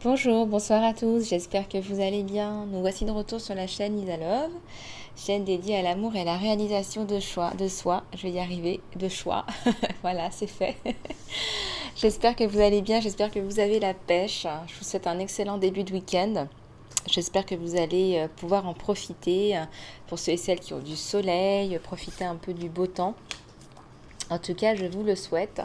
Bonjour, bonsoir à tous, j'espère que vous allez bien. Nous voici de retour sur la chaîne Lisa Love, chaîne dédiée à l'amour et à la réalisation de soi. Je vais y arriver, de choix. Voilà, c'est fait. J'espère que vous allez bien, j'espère que vous avez la pêche. Je vous souhaite un excellent début de week-end. J'espère que vous allez pouvoir en profiter pour ceux et celles qui ont du soleil, profiter un peu du beau temps. En tout cas, je vous le souhaite.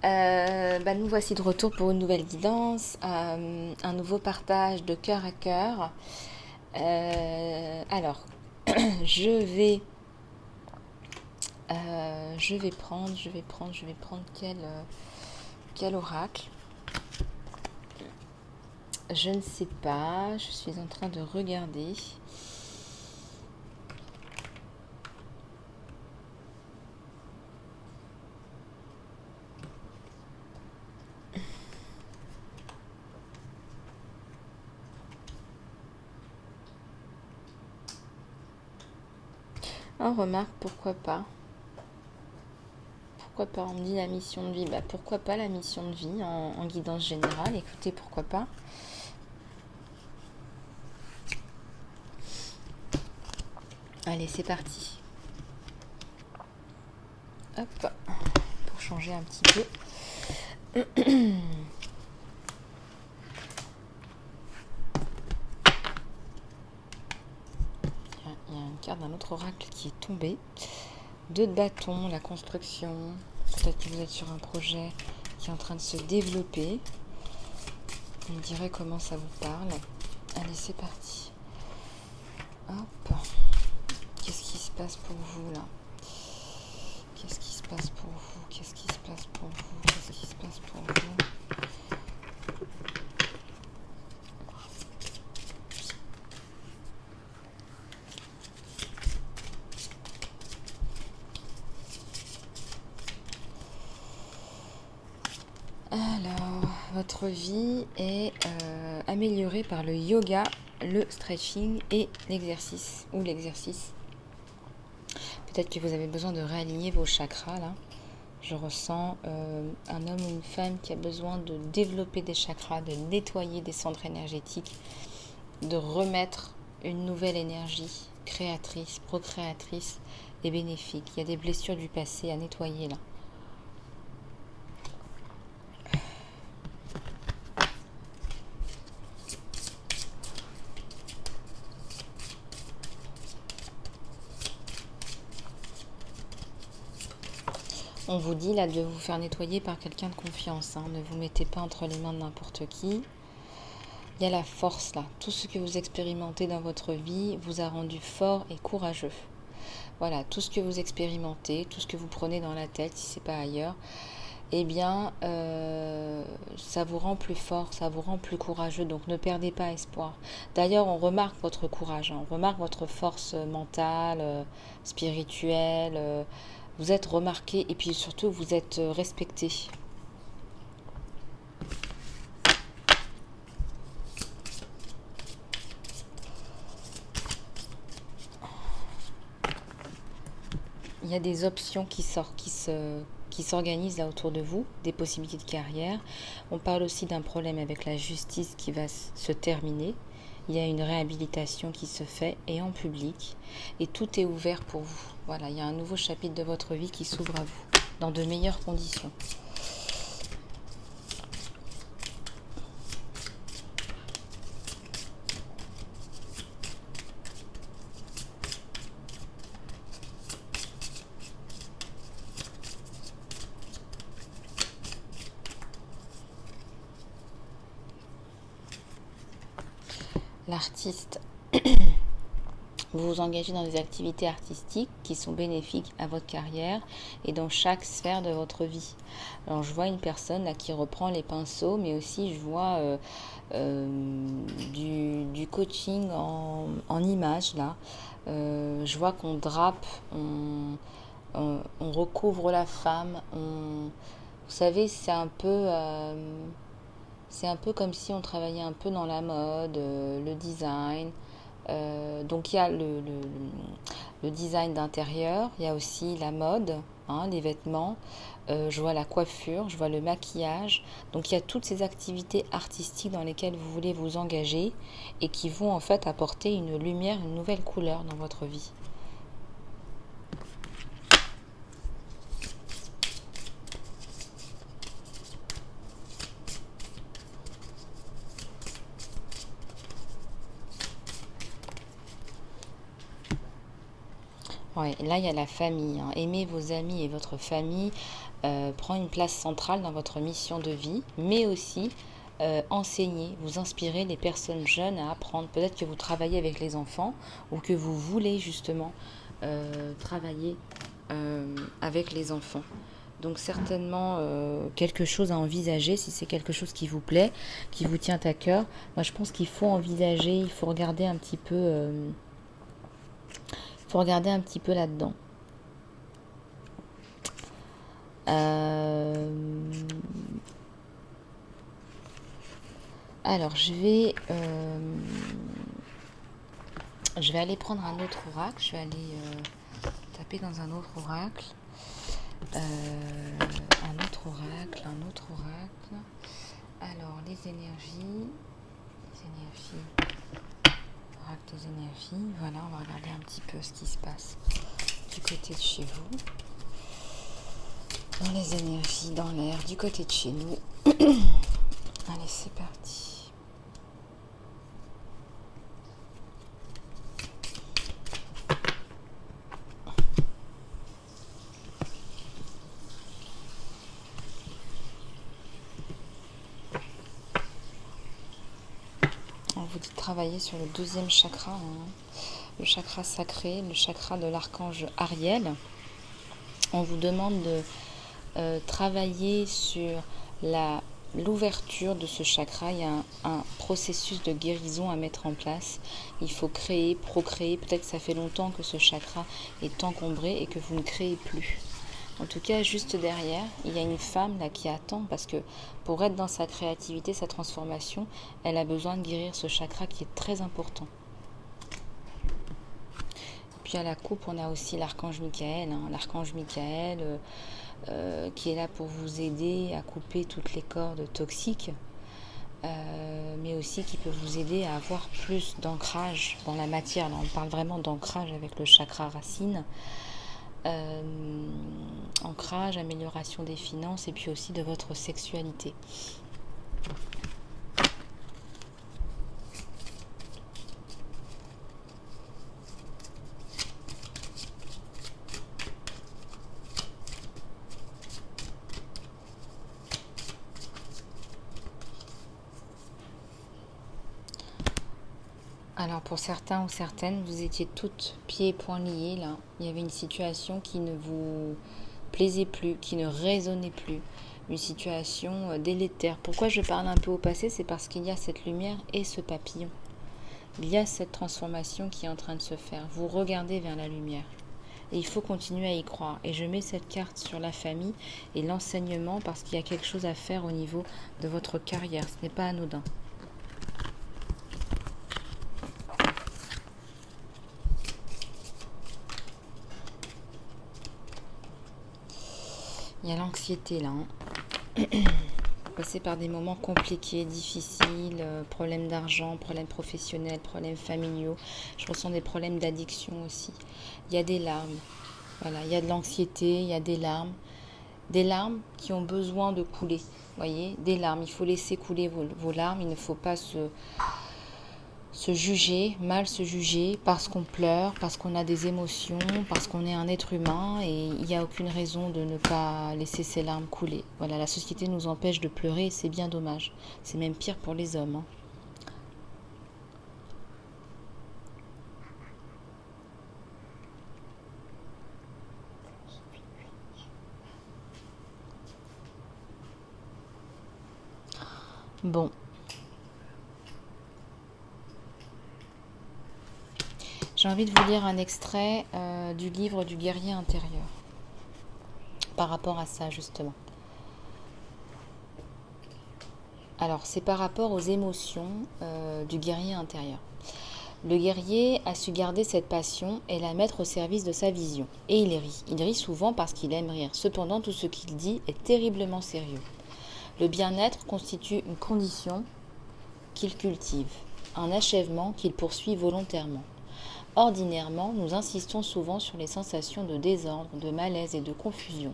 Nous voici de retour pour une nouvelle guidance, un nouveau partage de cœur à cœur. Alors, je vais, je vais prendre quel oracle? Je ne sais pas, je suis en train de regarder. Oh, remarque, pourquoi pas? Pourquoi pas? On me dit la mission de vie. Bah, pourquoi pas la mission de vie en guidance générale? Écoutez, pourquoi pas? Allez, c'est parti. Hop, pour changer un petit peu. Il y a une carte d'un autre oracle qui est tombée. 2 de bâton, la construction. Peut-être que vous êtes sur un projet qui est en train de se développer. Vous me direz comment ça vous parle. Allez, c'est parti. Hop. Qu'est-ce qui se passe pour vous là? Qu'est-ce qui se passe pour vous? Qu'est-ce qui se passe pour vous? Qu'est-ce qui se passe pour vous? Alors, votre vie est améliorée par le yoga, le stretching et l'exercice, ou l'exercice. Peut-être que vous avez besoin de réaligner vos chakras, là. Je ressens un homme ou une femme qui a besoin de développer des chakras, de nettoyer des centres énergétiques, de remettre une nouvelle énergie créatrice, procréatrice et bénéfique. Il y a des blessures du passé à nettoyer, là. On vous dit là de vous faire nettoyer par quelqu'un de confiance. Ne vous mettez pas entre les mains de n'importe qui. Il y a la force là. Tout ce que vous expérimentez dans votre vie vous a rendu fort et courageux. Voilà, tout ce que vous expérimentez, tout ce que vous prenez dans la tête, si c'est pas ailleurs, eh bien, ça vous rend plus fort, ça vous rend plus courageux. Donc ne perdez pas espoir. D'ailleurs, on remarque votre courage, on remarque votre force mentale, spirituelle. Vous êtes remarqué et puis surtout vous êtes respecté. Il y a des options qui s'organisent là autour de vous, des possibilités de carrière. On parle aussi d'un problème avec la justice qui va se terminer. Il y a une réhabilitation qui se fait et en public. Et tout est ouvert pour vous. Voilà, il y a un nouveau chapitre de votre vie qui s'ouvre à vous, dans de meilleures conditions. L'artiste, vous vous engagez dans des activités artistiques qui sont bénéfiques à votre carrière et dans chaque sphère de votre vie. Alors je vois une personne là qui reprend les pinceaux, mais aussi je vois du coaching en images là. Je vois qu'on drape, on recouvre la femme. Vous savez, c'est un peu comme si on travaillait un peu dans la mode, le design. Donc il y a le design d'intérieur, il y a aussi la mode, hein, les vêtements, je vois la coiffure, je vois le maquillage. Donc il y a toutes ces activités artistiques dans lesquelles vous voulez vous engager et qui vont en fait apporter une lumière, une nouvelle couleur dans votre vie. Ouais, là, il y a la famille, hein. Aimer vos amis et votre famille prend une place centrale dans votre mission de vie, mais aussi enseigner, vous inspirer les personnes jeunes à apprendre. Peut-être que vous travaillez avec les enfants ou que vous voulez justement travailler avec les enfants. Donc certainement quelque chose à envisager si c'est quelque chose qui vous plaît, qui vous tient à cœur. Moi, je pense qu'il faut envisager, il faut regarder un petit peu. Faut regarder un petit peu là-dedans. Euh, Alors, je vais aller prendre un autre oracle. Je vais aller taper dans un autre oracle. Un autre oracle, un autre oracle. Alors, les énergies. Oracle des énergies. Voilà, on va regarder un petit peu ce qui se passe du côté de chez vous. Dans les énergies, dans l'air, du côté de chez nous. Allez, c'est parti. On vous dit de travailler sur le deuxième chakra, hein, le chakra sacré, le chakra de l'archange Ariel. On vous demande de travailler sur l'ouverture de ce chakra. Il y a un processus de guérison à mettre en place. Il faut créer, procréer. Peut-être que ça fait longtemps que ce chakra est encombré et que vous ne créez plus. En tout cas, juste derrière, il y a une femme là qui attend parce que pour être dans sa créativité, sa transformation, elle a besoin de guérir ce chakra qui est très important. Puis à la coupe, on a aussi l'archange Michael, hein, l'archange Michael qui est là pour vous aider à couper toutes les cordes toxiques, mais aussi qui peut vous aider à avoir plus d'ancrage dans la matière. Là, on parle vraiment d'ancrage avec le chakra racine. Ancrage, amélioration des finances et puis aussi de votre sexualité. Alors pour certains ou certaines, vous étiez toutes pieds et poings liés là. Il y avait une situation qui ne vous plaisait plus, qui ne résonnait plus. Une situation délétère. Pourquoi je parle un peu au passé? C'est parce qu'il y a cette lumière et ce papillon. Il y a cette transformation qui est en train de se faire. Vous regardez vers la lumière. Et il faut continuer à y croire. Et je mets cette carte sur la famille et l'enseignement parce qu'il y a quelque chose à faire au niveau de votre carrière. Ce n'est pas anodin. Il y a l'anxiété là. Hein. Passer par des moments compliqués, difficiles, problèmes d'argent, problèmes professionnels, problèmes familiaux. Je ressens des problèmes d'addiction aussi. Il y a des larmes. Voilà, il y a de l'anxiété, il y a des larmes. Des larmes qui ont besoin de couler. Voyez, des larmes. Il faut laisser couler vos larmes. Il ne faut pas se juger, mal se juger parce qu'on pleure, parce qu'on a des émotions, parce qu'on est un être humain et il n'y a aucune raison de ne pas laisser ses larmes couler. Voilà, la société nous empêche de pleurer et c'est bien dommage. C'est même pire pour les hommes. Hein. Bon. J'ai envie de vous lire un extrait du livre du guerrier intérieur. Par rapport à ça, justement. Alors, c'est par rapport aux émotions du guerrier intérieur. Le guerrier a su garder cette passion et la mettre au service de sa vision. Et il rit. Il rit souvent parce qu'il aime rire. Cependant, tout ce qu'il dit est terriblement sérieux. Le bien-être constitue une condition qu'il cultive, un achèvement qu'il poursuit volontairement. Ordinairement, nous insistons souvent sur les sensations de désordre, de malaise et de confusion.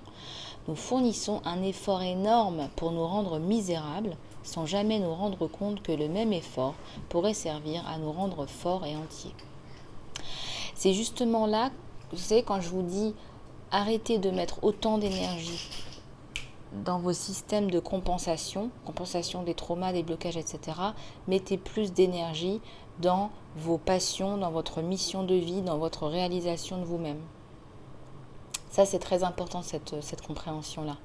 Nous fournissons un effort énorme pour nous rendre misérables, sans jamais nous rendre compte que le même effort pourrait servir à nous rendre forts et entiers. C'est justement là, vous savez, quand je vous dis arrêtez de mettre autant d'énergie dans vos systèmes de compensation des traumas, des blocages, etc. Mettez plus d'énergie dans vos passions, dans votre mission de vie, dans votre réalisation de vous-même. Ça, c'est très important, cette compréhension-là.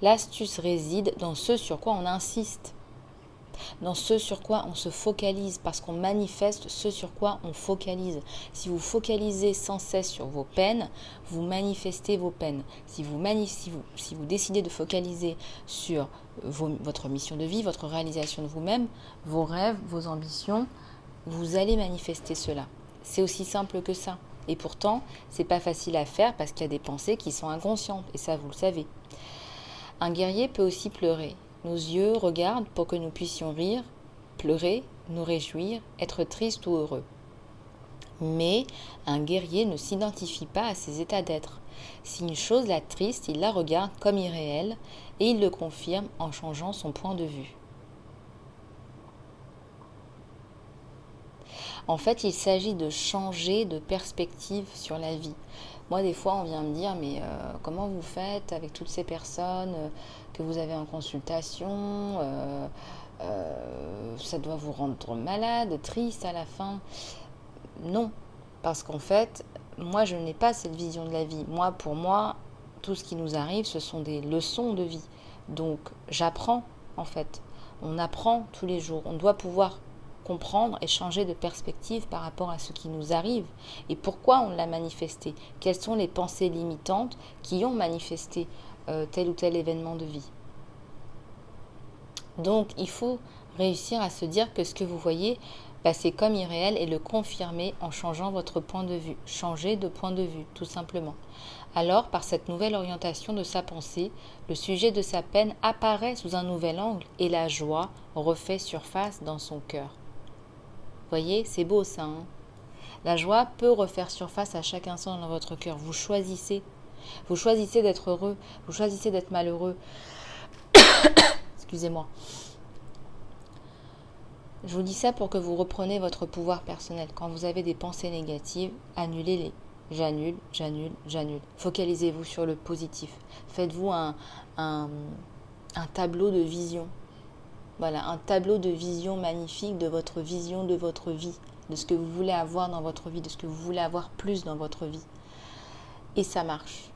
L'astuce réside dans ce sur quoi on insiste, dans ce sur quoi on se focalise, parce qu'on manifeste ce sur quoi on focalise. Si vous focalisez sans cesse sur vos peines, vous manifestez vos peines. Si vous décidez de focaliser sur votre mission de vie, votre réalisation de vous-même, vos rêves, vos ambitions, vous allez manifester cela. C'est aussi simple que ça. Et pourtant, c'est pas facile à faire parce qu'il y a des pensées qui sont inconscientes, et ça, vous le savez. Un guerrier peut aussi pleurer. Nos yeux regardent pour que nous puissions rire, pleurer, nous réjouir, être triste ou heureux. Mais un guerrier ne s'identifie pas à ces états d'être. Si une chose l'attriste, il la regarde comme irréelle et il le confirme en changeant son point de vue. En fait, il s'agit de changer de perspective sur la vie. Moi, des fois, on vient me dire, mais comment vous faites avec toutes ces personnes que vous avez en consultation ça doit vous rendre malade, triste à la fin. Non, parce qu'en fait, moi, je n'ai pas cette vision de la vie. Pour moi, tout ce qui nous arrive, ce sont des leçons de vie. Donc, j'apprends, en fait. On apprend tous les jours. On doit pouvoir comprendre et changer de perspective par rapport à ce qui nous arrive et pourquoi on l'a manifesté. Quelles sont les pensées limitantes qui ont manifesté tel ou tel événement de vie. Donc, il faut réussir à se dire que ce que vous voyez, c'est comme irréel et le confirmer en changeant votre point de vue. Changer de point de vue, tout simplement. Alors, par cette nouvelle orientation de sa pensée, le sujet de sa peine apparaît sous un nouvel angle et la joie refait surface dans son cœur. Vous voyez, c'est beau ça. Hein. La joie peut refaire surface à chaque instant dans votre cœur. Vous choisissez. Vous choisissez d'être heureux. Vous choisissez d'être malheureux. Excusez-moi. Je vous dis ça pour que vous repreniez votre pouvoir personnel. Quand vous avez des pensées négatives, annulez-les. J'annule, j'annule, j'annule. Focalisez-vous sur le positif. Faites-vous un tableau de vision. Voilà, un tableau de vision magnifique de votre vision de votre vie, de ce que vous voulez avoir dans votre vie, de ce que vous voulez avoir plus dans votre vie. Et ça marche.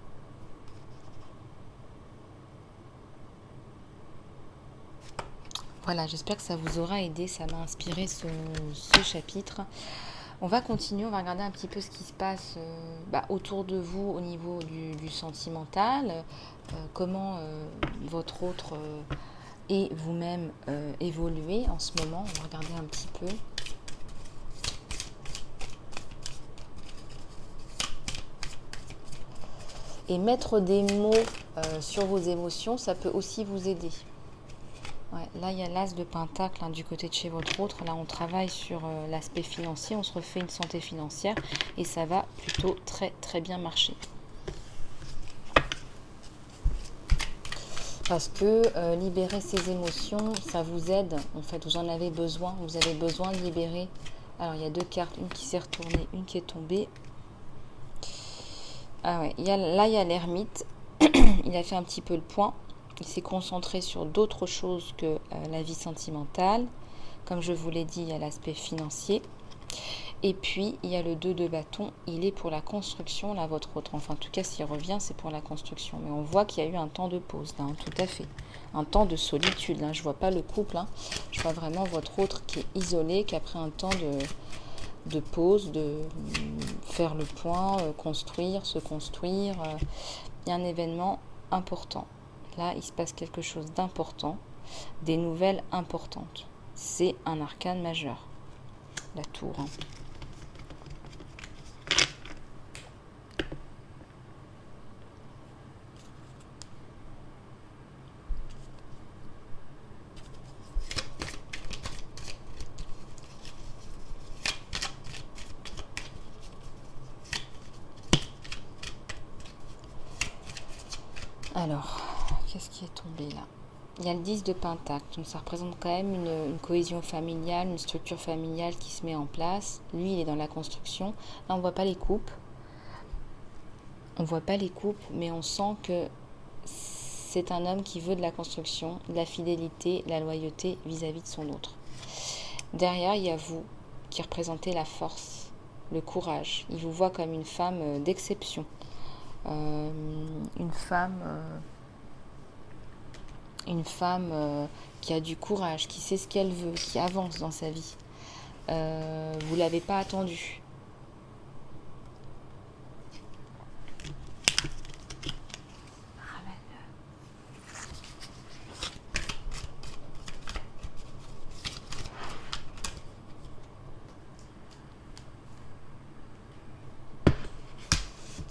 Voilà, j'espère que ça vous aura aidé, ça m'a inspiré ce chapitre. On va continuer, on va regarder un petit peu ce qui se passe autour de vous au niveau du sentimental, comment votre autre et vous-même évoluez en ce moment. On va regarder un petit peu. Et mettre des mots sur vos émotions, ça peut aussi vous aider. Ouais, là, il y a l'as de pentacle du côté de chez votre autre. Là, on travaille sur l'aspect financier. On se refait une santé financière et ça va plutôt très, très bien marcher. Parce que libérer ses émotions, ça vous aide. En fait, vous en avez besoin. Vous avez besoin de libérer. Alors, il y a deux cartes. Une qui s'est retournée, une qui est tombée. Ah ouais, il y a l'ermite. Il a fait un petit peu le point. Il s'est concentré sur d'autres choses que la vie sentimentale. Comme je vous l'ai dit, il y a l'aspect financier. Et puis, il y a le 2 de bâton. Il est pour la construction, là, votre autre. Enfin, en tout cas, s'il revient, c'est pour la construction. Mais on voit qu'il y a eu un temps de pause, là, tout à fait. Un temps de solitude. Là. Je ne vois pas le couple. Je vois vraiment votre autre qui est isolé, qui a pris un temps de pause, de faire le point, construire, se construire. Il y a un événement important. Là, il se passe quelque chose d'important, des nouvelles importantes. C'est un arcane majeur, la tour. tomber là? Il y a le 10 de Pentacle, donc ça représente quand même une cohésion familiale, une structure familiale qui se met en place. Lui, il est dans la construction. Là, on ne voit pas les coupes. On ne voit pas les coupes, mais on sent que c'est un homme qui veut de la construction, de la fidélité, de la loyauté vis-à-vis de son autre. Derrière, il y a vous, qui représentez la force, le courage. Il vous voit comme une femme d'exception. Une femme qui a du courage, qui sait ce qu'elle veut, qui avance dans sa vie. Vous ne l'avez pas attendu.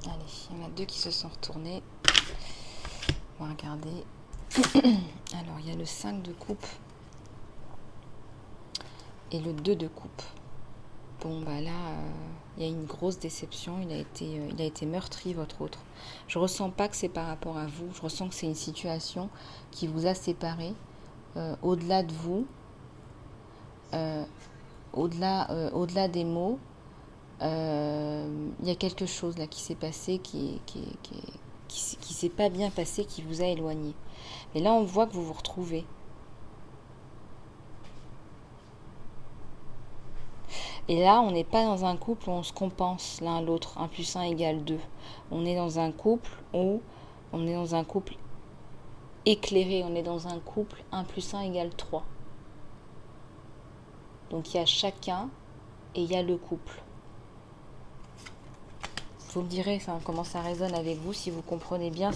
Allez, il y en a deux qui se sont retournés. On va regarder. Alors, il y a le 5 de coupe et le 2 de coupe. Bon, bah là, il y a une grosse déception. Il a été meurtri, votre autre. Je ressens pas que c'est par rapport à vous. Je ressens que c'est une situation qui vous a séparés. Au-delà de vous, au-delà des mots, il y a quelque chose là qui s'est passé, qui s'est pas bien passé, qui vous a éloigné. Mais là, on voit que vous vous retrouvez. Et là, on n'est pas dans un couple où on se compense l'un l'autre. 1 plus 1 égale 2. On est dans un couple où on est dans un couple éclairé. On est dans un couple 1 plus 1 égale 3. Donc, il y a chacun et il y a le couple. Vous me direz comment ça résonne avec vous si vous comprenez bien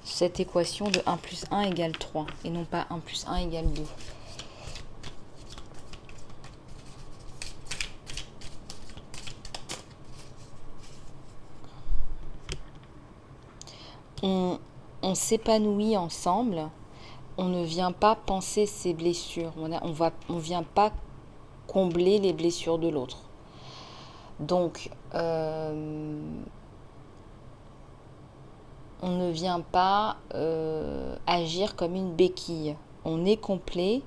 cette équation de 1 plus 1 égale 3 et non pas 1 plus 1 égale 2. On s'épanouit ensemble, on ne vient pas penser ses blessures, on vient pas combler les blessures de l'autre. Donc, on ne vient pas agir comme une béquille. On est complet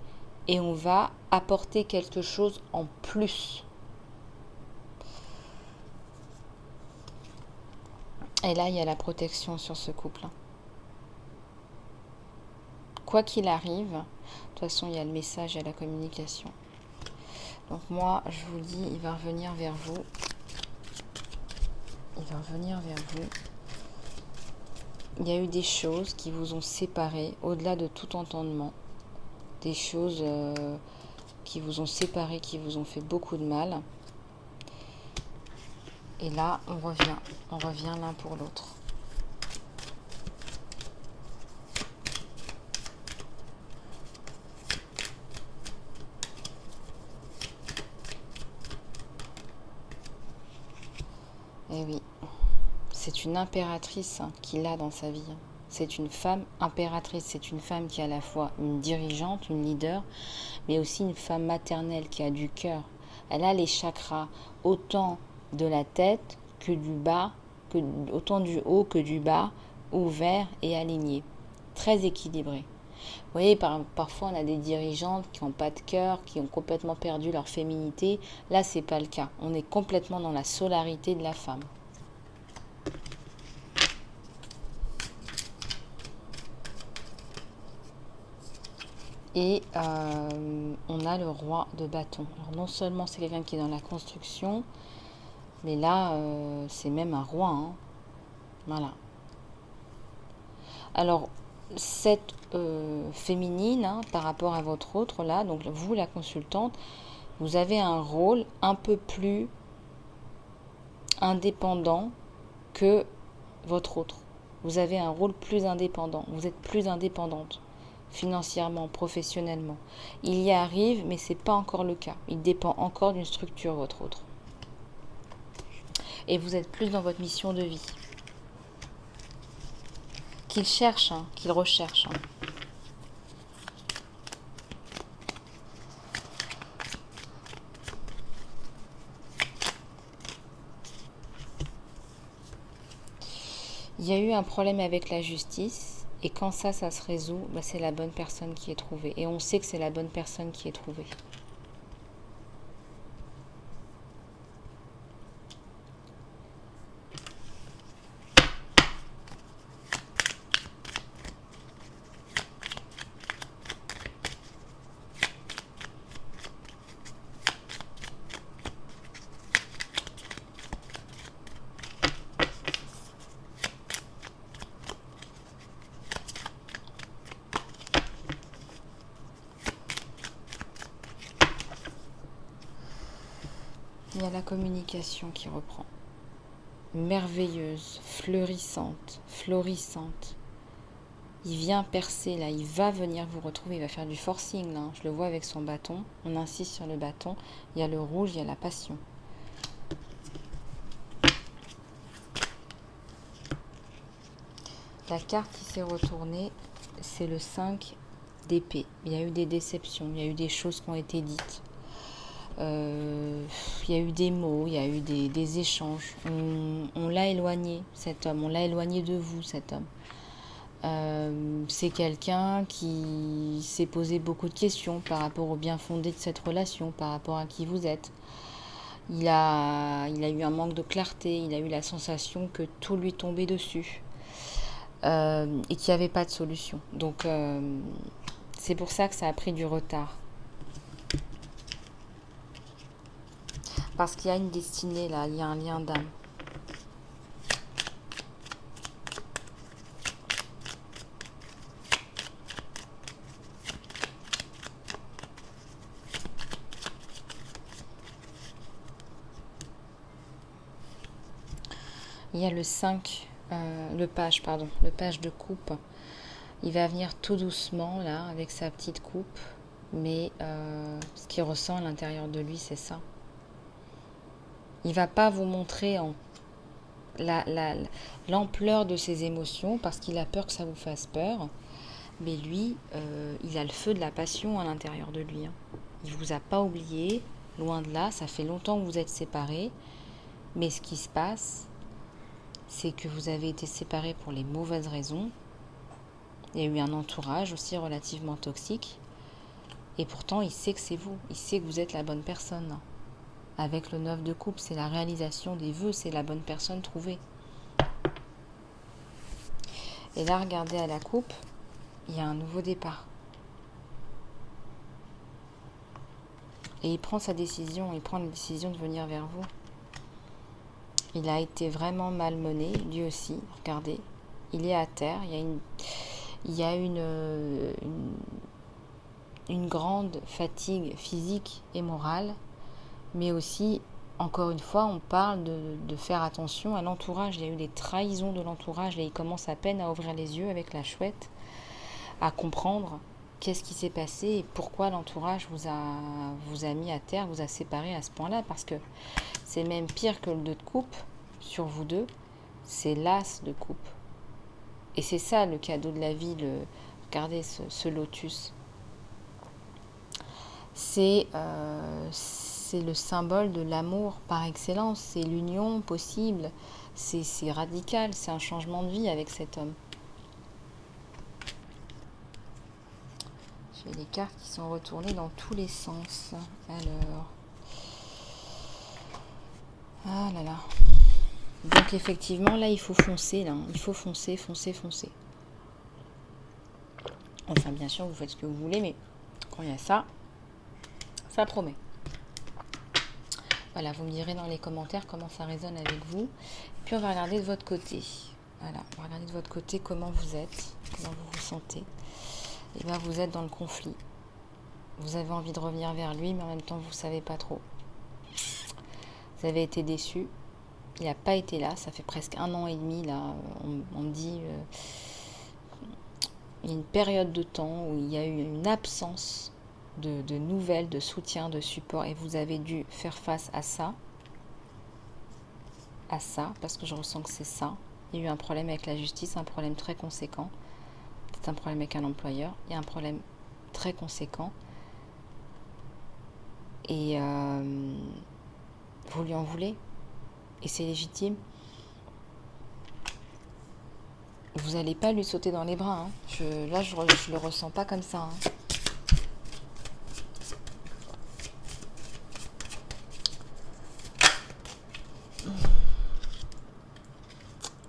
et on va apporter quelque chose en plus. Et là, il y a la protection sur ce couple. Quoi qu'il arrive, de toute façon, il y a le message et la communication. Donc moi, je vous dis, il va revenir vers vous. Il va revenir vers vous. Il y a eu des choses qui vous ont séparés, au-delà de tout entendement. Des choses qui vous ont séparés, qui vous ont fait beaucoup de mal. Et là, on revient l'un pour l'autre. Eh oui, c'est une impératrice qu'il a dans sa vie. C'est une femme impératrice, c'est une femme qui est à la fois une dirigeante, une leader, mais aussi une femme maternelle qui a du cœur. Elle a les chakras, autant de la tête que du bas, autant du haut que du bas, ouverts et alignés. Très équilibrés. Vous voyez, parfois on a des dirigeantes qui n'ont pas de cœur, qui ont complètement perdu leur féminité. Là, c'est pas le cas. On est complètement dans la solarité de la femme. Et on a le roi de bâton. Alors non seulement c'est quelqu'un qui est dans la construction, mais là, c'est même un roi. Hein. Voilà. Alors, cette féminine, hein, par rapport à votre autre, là, donc vous, la consultante, vous avez un rôle un peu plus indépendant que votre autre. Vous avez un rôle plus indépendant. Vous êtes plus indépendante, financièrement, professionnellement. Il y arrive, mais ce n'est pas encore le cas. Il dépend encore d'une structure, votre autre. Et vous êtes plus dans votre mission de vie. Qu'il cherche, hein, qu'il recherche. Hein. Il y a eu un problème avec la justice Et quand ça se résout, bah, c'est la bonne personne qui est trouvée. Et on sait que c'est la bonne personne qui est trouvée. Il y a la communication qui reprend. Merveilleuse, fleurissante, florissante. Il vient percer là, il va venir vous retrouver, il va faire du forcing là. Je le vois avec son bâton, on insiste sur le bâton. Il y a le rouge, il y a la passion. La carte qui s'est retournée, c'est le 5 d'épée. Il y a eu des déceptions, il y a eu des choses qui ont été dites. Il y a eu des mots, il y a eu des échanges. On l'a éloigné, cet homme. On l'a éloigné de vous, cet homme. C'est quelqu'un qui s'est posé beaucoup de questions par rapport au bien fondé de cette relation, par rapport à qui vous êtes. Il a eu un manque de clarté, il a eu la sensation que tout lui tombait dessus et qu'il n'y avait pas de solution. Donc c'est pour ça que ça a pris du retard. Parce qu'il y a une destinée là, il y a un lien d'âme. Il y a le 5, le page de coupe. Il va venir tout doucement là, avec sa petite coupe. Mais ce qu'il ressent à l'intérieur de lui, c'est ça. Il ne va pas vous montrer l'ampleur de ses émotions parce qu'il a peur que ça vous fasse peur. Mais lui, il a le feu de la passion à l'intérieur de lui. Il ne vous a pas oublié, loin de là. Ça fait longtemps que vous êtes séparés. Mais ce qui se passe, c'est que vous avez été séparés pour les mauvaises raisons. Il y a eu un entourage aussi relativement toxique. Et pourtant, il sait que c'est vous. Il sait que vous êtes la bonne personne. Avec le 9 de coupe, c'est la réalisation des vœux. C'est la bonne personne trouvée. Et là, regardez à la coupe, il y a un nouveau départ. Et il prend sa décision. Il prend la décision de venir vers vous. Il a été vraiment malmené, lui aussi. Regardez, il est à terre. Il y a une grande fatigue physique et morale, mais aussi, encore une fois, on parle de faire attention à l'entourage. Il y a eu des trahisons de l'entourage et il commence à peine à ouvrir les yeux avec la chouette, à comprendre qu'est-ce qui s'est passé et pourquoi l'entourage vous a mis à terre, vous a séparé à ce point-là, parce que c'est même pire que le 2 de coupe sur vous deux, c'est l'as de coupe. Et c'est ça le cadeau de la vie, regardez ce lotus. C'est le symbole de l'amour par excellence, c'est l'union possible, c'est radical, c'est un changement de vie avec cet homme. J'ai les cartes qui sont retournées dans tous les sens. Alors, ah là là. Donc effectivement, là, il faut foncer, là. Il faut foncer. Enfin, bien sûr, vous faites ce que vous voulez, mais quand il y a ça, ça promet. Voilà, vous me direz dans les commentaires comment ça résonne avec vous. Puis on va regarder de votre côté. Voilà, on va regarder de votre côté comment vous êtes, comment vous vous sentez. Et bien, vous êtes dans le conflit. Vous avez envie de revenir vers lui, mais en même temps, vous ne savez pas trop. Vous avez été déçus. Il n'a pas été là. Ça fait presque 1 an et demi, là. On me dit... il y a une période de temps où il y a eu une absence de nouvelles, de soutien, de support. Et vous avez dû faire face à ça. Parce que je ressens que c'est ça. Il y a eu un problème avec la justice, un problème très conséquent. C'est un problème avec un employeur. Il y a un problème très conséquent. Et vous lui en voulez. Et c'est légitime. Vous n'allez pas lui sauter dans les bras. Hein. Là, je le ressens pas comme ça. Hein.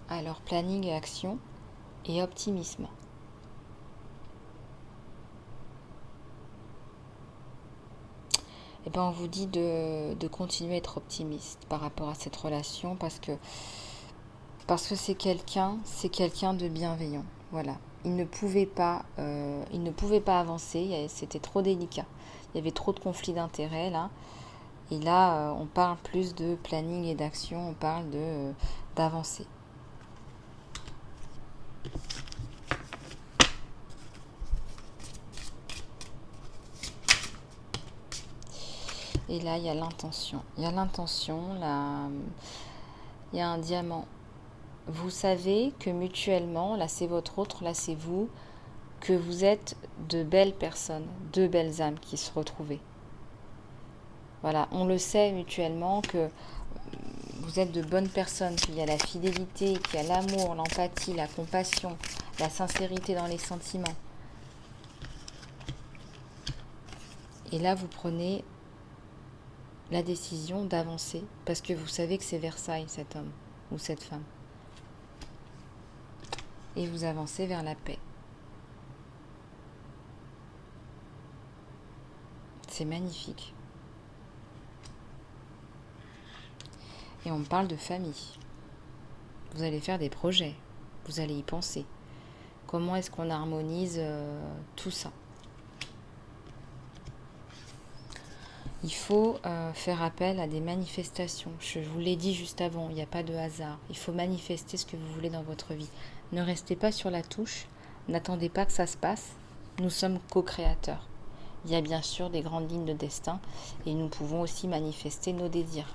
Alors, planning et action et optimisme. Eh ben, on vous dit de continuer à être optimiste par rapport à cette relation parce que c'est quelqu'un de bienveillant. Voilà. Il ne pouvait pas avancer. C'était trop délicat. Il y avait trop de conflits d'intérêts là. Et là, on parle plus de planning et d'action. On parle d'avancer. Et là, il y a l'intention. Il y a l'intention, là, il y a un diamant. Vous savez que mutuellement, là c'est votre autre, là c'est vous, que vous êtes de belles personnes, deux belles âmes qui se retrouvent. Voilà, on le sait mutuellement que vous êtes de bonnes personnes, qu'il y a la fidélité, qu'il y a l'amour, l'empathie, la compassion, la sincérité dans les sentiments. Et là, vous prenez la décision d'avancer parce que vous savez que c'est Versailles, cet homme ou cette femme. Et vous avancez vers la paix. C'est magnifique. Et on parle de famille. Vous allez faire des projets. Vous allez y penser. Comment est-ce qu'on harmonise tout ça? Il faut faire appel à des manifestations. Je vous l'ai dit juste avant, il n'y a pas de hasard. Il faut manifester ce que vous voulez dans votre vie. Ne restez pas sur la touche. N'attendez pas que ça se passe. Nous sommes co-créateurs. Il y a bien sûr des grandes lignes de destin et nous pouvons aussi manifester nos désirs.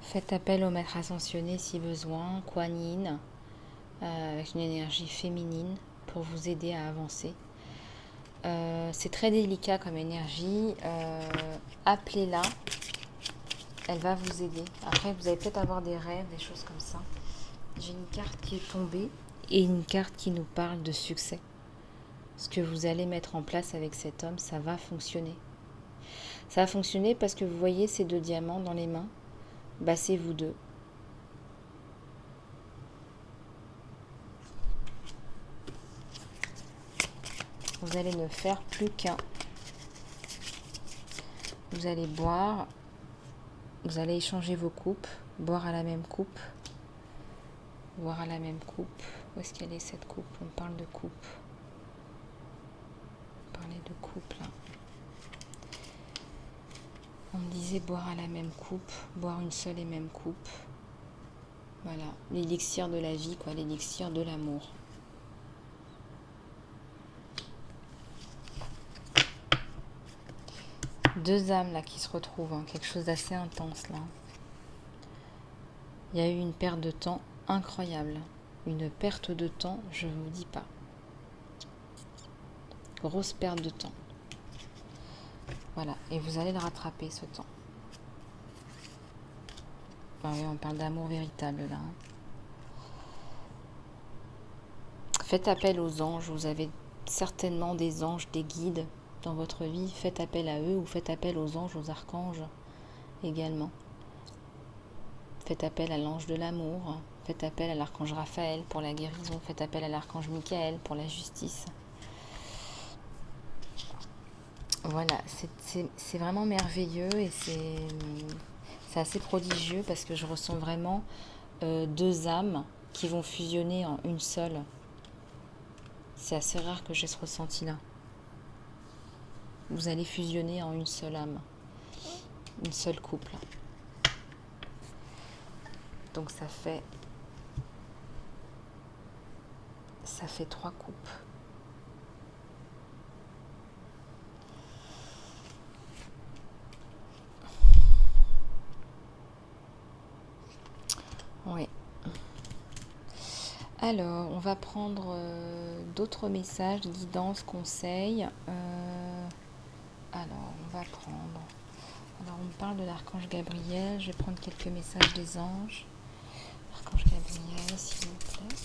Faites appel au maître ascensionné si besoin, Kuan Yin, avec une énergie féminine pour vous aider à avancer. C'est très délicat comme énergie. Appelez-la, elle va vous aider. Après, vous allez peut-être avoir des rêves, des choses comme ça. J'ai une carte qui est tombée et une carte qui nous parle de succès. Ce que vous allez mettre en place avec cet homme, ça va fonctionner. Ça va fonctionner parce que vous voyez ces deux diamants dans les mains. Bah, c'est vous deux. Vous allez ne faire plus qu'un. Vous allez boire. Vous allez échanger vos coupes. Boire à la même coupe. Boire à la même coupe. Où est-ce qu'elle est cette coupe? On parle de coupe. On parlait de coupe là. On me disait boire à la même coupe. Boire une seule et même coupe. Voilà. L'élixir de la vie, quoi. L'élixir de l'amour. Deux âmes là qui se retrouvent, hein, quelque chose d'assez intense là. Il y a eu une perte de temps incroyable. Une perte de temps, je ne vous dis pas. Grosse perte de temps. Voilà, et vous allez le rattraper ce temps. Ah oui, on parle d'amour véritable là. Hein. Faites appel aux anges, vous avez certainement des anges, des guides dans votre vie. Faites appel à eux ou faites appel aux anges, aux archanges également. Faites appel à l'ange de l'amour, faites appel à l'archange Raphaël pour la guérison, faites appel à l'archange Michael pour la justice. Voilà, c'est vraiment merveilleux et c'est assez prodigieux parce que je ressens vraiment deux âmes qui vont fusionner en une seule. C'est assez rare que j'ai ce ressenti-là. Vous allez fusionner en une seule âme, une seule couple. Donc ça fait 3 coupes. Oui. Alors, on va prendre d'autres messages, guidance, conseils. Alors, on va prendre... Alors, on me parle de l'archange Gabriel. Je vais prendre quelques messages des anges. Archange Gabriel, s'il vous plaît.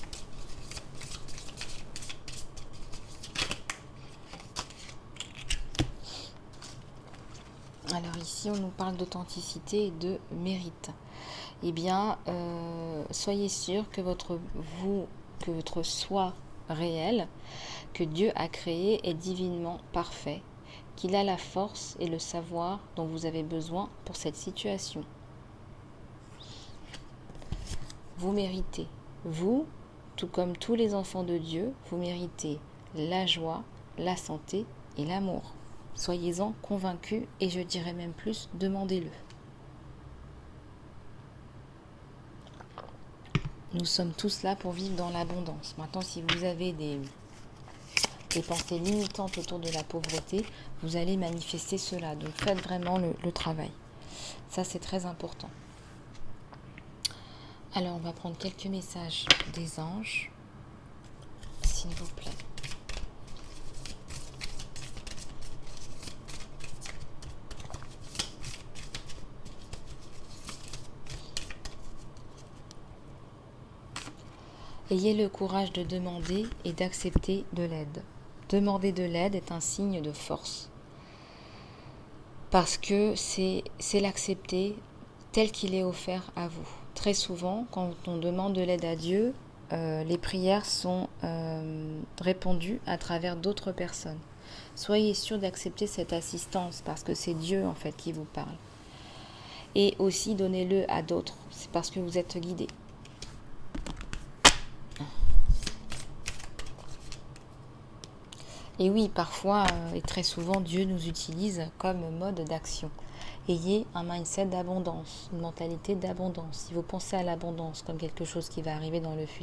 Alors ici, on nous parle d'authenticité et de mérite. Eh bien, soyez sûr que votre soi réel, que Dieu a créé, est divinement parfait, qu'il a la force et le savoir dont vous avez besoin pour cette situation. Vous méritez, vous, tout comme tous les enfants de Dieu, vous méritez la joie, la santé et l'amour. Soyez-en convaincus et je dirais même plus, demandez-le. Nous sommes tous là pour vivre dans l'abondance. Maintenant, si vous avez des pensées limitantes autour de la pauvreté, vous allez manifester cela. Donc faites vraiment le travail. Ça, c'est très important. Alors, on va prendre quelques messages des anges, s'il vous plaît. Ayez le courage de demander et d'accepter de l'aide. Demander de l'aide est un signe de force. Parce que c'est l'accepter tel qu'il est offert à vous. Très souvent, quand on demande de l'aide à Dieu, les prières sont répondues à travers d'autres personnes. Soyez sûr d'accepter cette assistance parce que c'est Dieu en fait qui vous parle. Et aussi donnez-le à d'autres. C'est parce que vous êtes guidé. Et oui, parfois et très souvent, Dieu nous utilise comme mode d'action. Ayez un mindset d'abondance, une mentalité d'abondance. Si vous pensez à l'abondance comme quelque chose qui va arriver dans le futur,